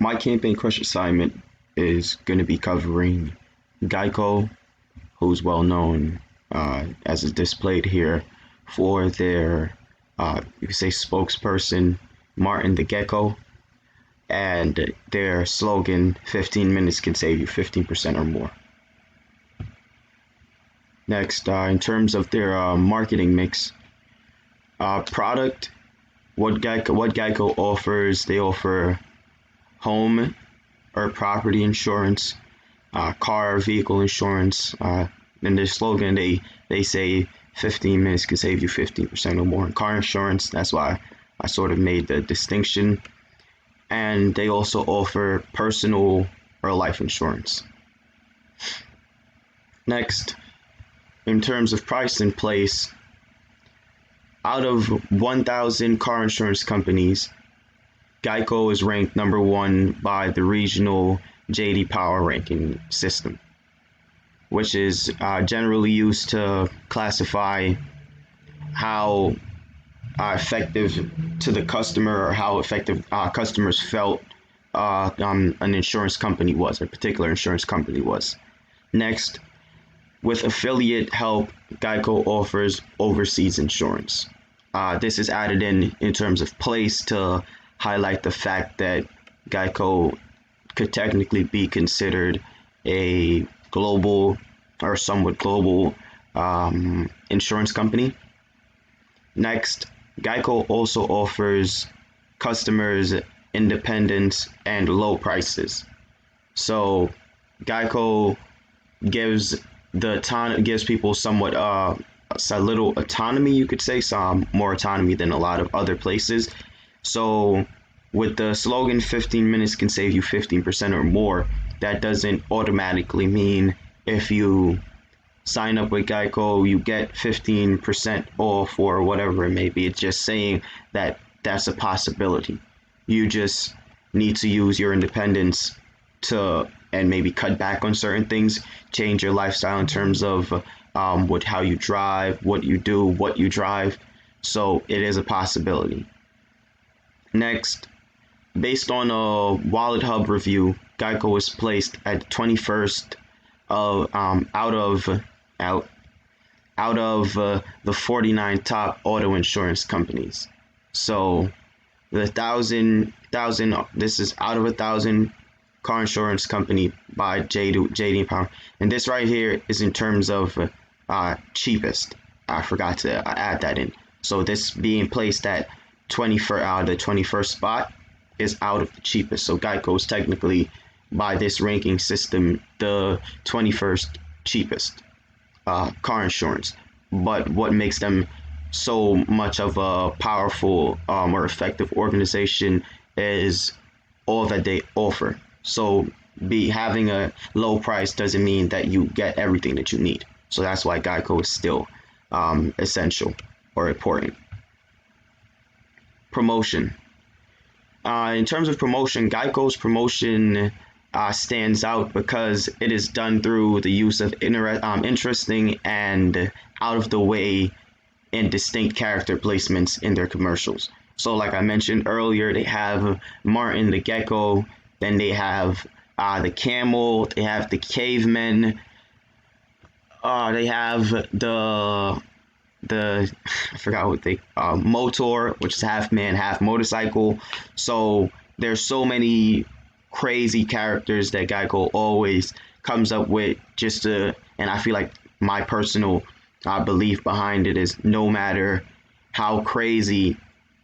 My campaign crush assignment is going to be covering Geico, who's well known, as is displayed here, for their, you could say, spokesperson, Martin the Gecko, and their slogan, 15 minutes can save you 15% or more. Next, in terms of their marketing mix, product, what Geico offers, they offer home or property insurance, car or vehicle insurance. In their slogan, they say 15 minutes can save you 15% or more in car insurance. That's why I sort of made the distinction. And they also offer personal or life insurance. Next, in terms of price and place, out of 1,000 car insurance companies, Geico is ranked number one by the regional JD Power ranking system, which is generally used to classify how effective to the customer, or how effective customers felt an insurance company was, a particular insurance company was. Next, with affiliate help, Geico offers overseas insurance. This is added in terms of place to highlight the fact that Geico could technically be considered a global or somewhat global insurance company. Next, Geico also offers customers independence and low prices. So Geico gives gives people somewhat a little autonomy, you could say, some more autonomy than a lot of other places. So with the slogan 15 minutes can save you 15% or more, that doesn't automatically mean if you sign up with Geico, you get 15% off or whatever it may be. It's just saying that that's a possibility. You just need to use your independence to and maybe cut back on certain things, change your lifestyle in terms of how you drive, what you do, what you drive. So it is a possibility. Next, based on a Wallet Hub review, Geico was placed at 21st out of the 49 top auto insurance companies. So the thousand this is out of 1,000 car insurance company by JD Power, and this right here is in terms of cheapest. I forgot to add that in. So this being placed at 21st, the 21st spot is out of the cheapest. So Geico is technically, by this ranking system, the 21st cheapest car insurance. But what makes them so much of a powerful or effective organization is all that they offer. So having a low price doesn't mean that you get everything that you need. So that's why Geico is still essential or important. Promotion. In terms of promotion, Geico's promotion stands out because it is done through the use of interesting and out of the way and distinct character placements in their commercials. So like I mentioned earlier, they have Martin the Gecko, then they have the camel, they have the cavemen, they have the I forgot what they motor, which is half man, half motorcycle. So there's so many crazy characters that Geico always comes up with just to, and I feel like my personal belief behind it is no matter how crazy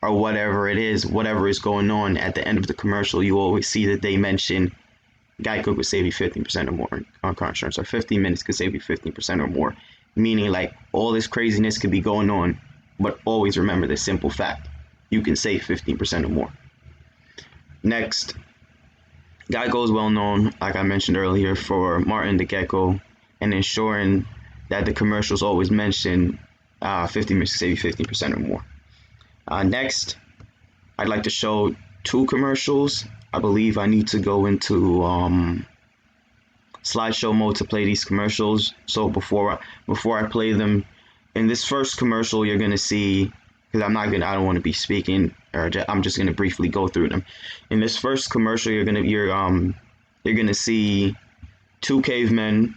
or whatever it is, whatever is going on at the end of the commercial, you always see that they mention Geico could save you 15% or more on car insurance, or 15 minutes could save you 15% or more. Meaning like all this craziness could be going on, but always remember the simple fact. You can save 15% or more. Next, Geico is well known, like I mentioned earlier, for Martin the Gecko and ensuring that the commercials always mention 15 minutes can save you 15% or more. Next, I'd like to show two commercials. I believe I need to go into slideshow mode to play these commercials. So before I play them, in this first commercial, you're gonna see because I don't want to be speaking, I'm just gonna briefly go through them. In this first commercial, you're gonna see two cavemen.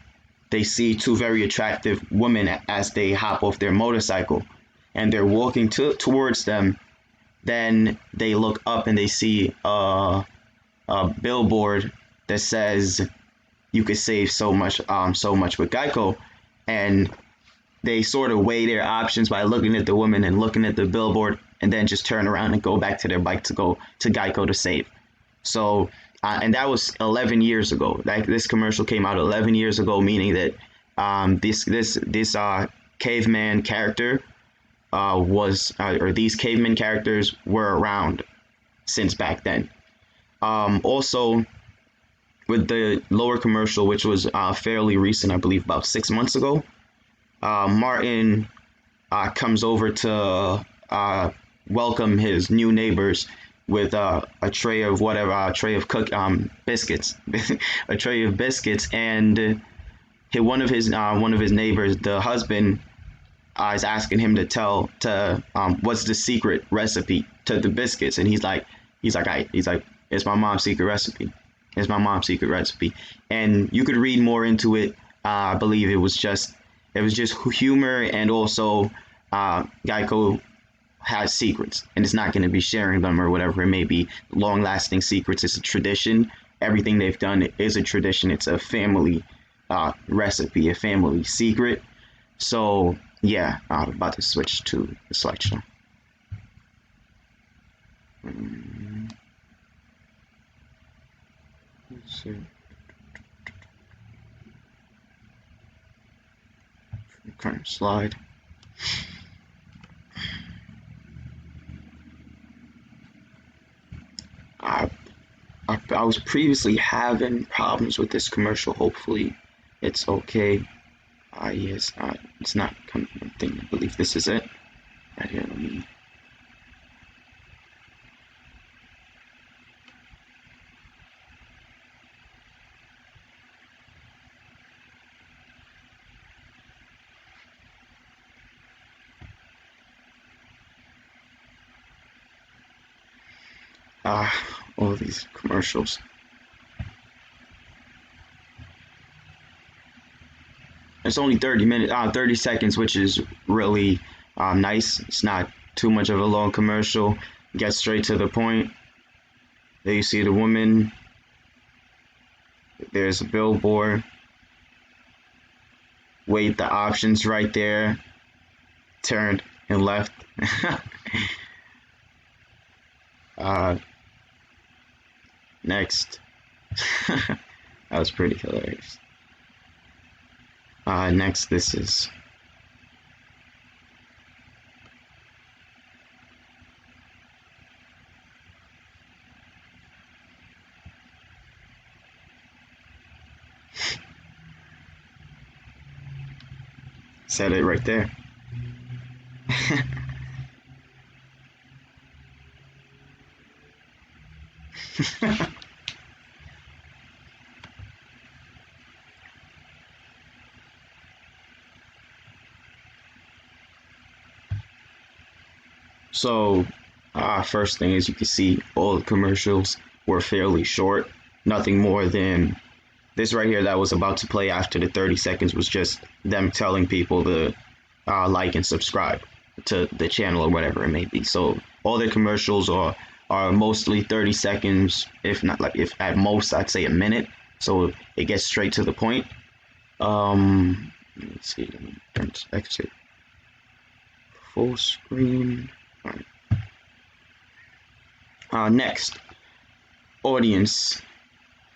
They see two very attractive women as they hop off their motorcycle, and they're walking towards them. Then they look up and they see a billboard that says you could save so much with Geico, and they sort of weigh their options by looking at the woman and looking at the billboard, and then just turn around and go back to their bike to go to Geico to save. So, and that was 11 years ago. Like this commercial came out 11 years ago, meaning that this caveman character or these caveman characters were around since back then. Also, with the lower commercial, which was fairly recent, I believe about 6 months ago, Martin comes over to welcome his new neighbors with a tray of whatever, a tray of biscuits, a tray of biscuits, and one of his neighbors, the husband, is asking him to what's the secret recipe to the biscuits, and he's like, it's my mom's secret recipe. It's my mom's secret recipe, and you could read more into it. I believe it was just humor, and also Geico has secrets, and it's not going to be sharing them or whatever it may be. Long-lasting secrets. It's a tradition. Everything they've done is a tradition. It's a family recipe, a family secret. So yeah, I'm about to switch to the slideshow. Let's see. Current slide. I was previously having problems with this commercial. Hopefully, it's okay. Yes, it's not coming. I believe this is it. Right here, let me. All these commercials. It's only 30 seconds, which is really nice. It's not too much of a long commercial. Get straight to the point. There you see the woman. There's a billboard. Wait, the options right there. Turned and left. Next. That was pretty hilarious. Next, this is. Said it right there. So, first thing is you can see all the commercials were fairly short. Nothing more than this right here that was about to play after the 30 seconds was just them telling people to like and subscribe to the channel or whatever it may be. So all the commercials are mostly 30 seconds, if not, like, if at most I'd say a minute. So it gets straight to the point. Let's see, let me exit full screen. All right. Next, audience.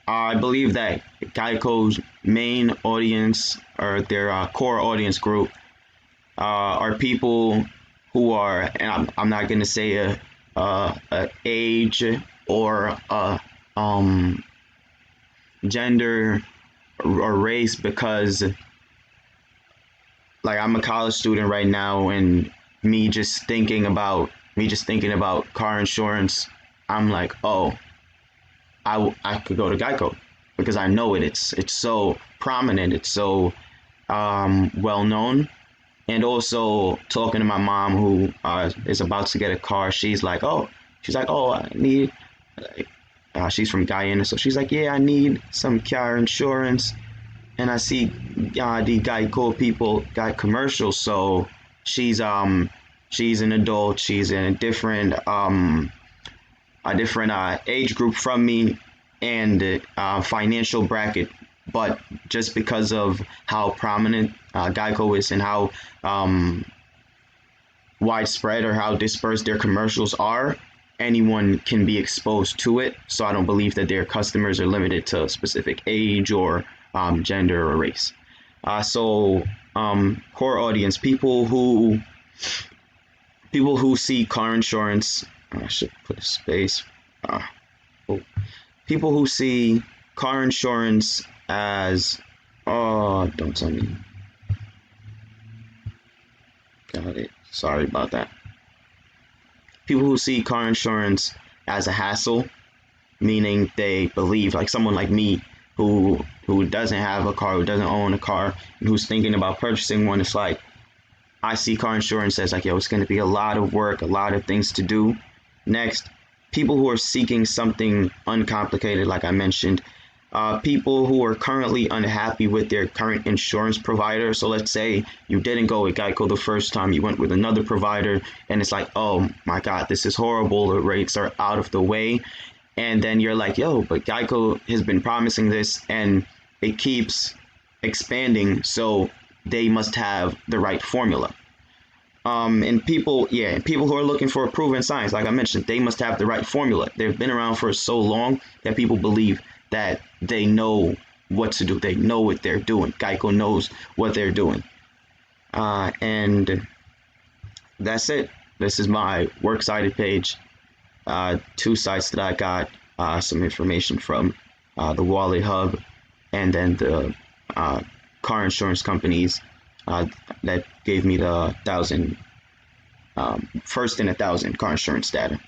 I believe that Geico's main audience, or their core audience group, are people who are, and I'm not going to say a age or a gender or race, because like I'm a college student right now, and me just thinking about car insurance, I'm like, oh, I could go to Geico because I know it. It's so prominent. It's so well known. And also talking to my mom who is about to get a car. She's like, oh, I need. She's from Guyana, so she's like, yeah, I need some car insurance. And I see the Geico people got commercials, so she's um she's an adult. She's in a different age group from me and financial bracket. But just because of how prominent Geico is and how widespread or how dispersed their commercials are, anyone can be exposed to it. So I don't believe that their customers are limited to a specific age or gender or race. Core audience: people who see car insurance. I should put a space. Uh, oh, People who see car insurance as, oh, don't tell me. Got it. Sorry about that. People who see car insurance as a hassle, meaning they believe, like someone like me who doesn't have a car, who doesn't own a car, and who's thinking about purchasing one. It's like I see car insurance as like, yo, it's going to be a lot of work, a lot of things to do. Next, people who are seeking something uncomplicated, like I mentioned, people who are currently unhappy with their current insurance provider. So let's say you didn't go with Geico the first time, you went with another provider, and it's like, oh my God, this is horrible. The rates are out of the way. And then you're like, yo, but Geico has been promising this and it keeps expanding. So they must have the right formula. And people who are looking for a proven science, like I mentioned, they must have the right formula. They've been around for so long that people believe that they know what to do. They know what they're doing. Geico knows what they're doing. And that's it. This is my works cited page. Two sites that I got some information from, the Wallet Hub, and then the car insurance companies that gave me the first in 1,000 car insurance data.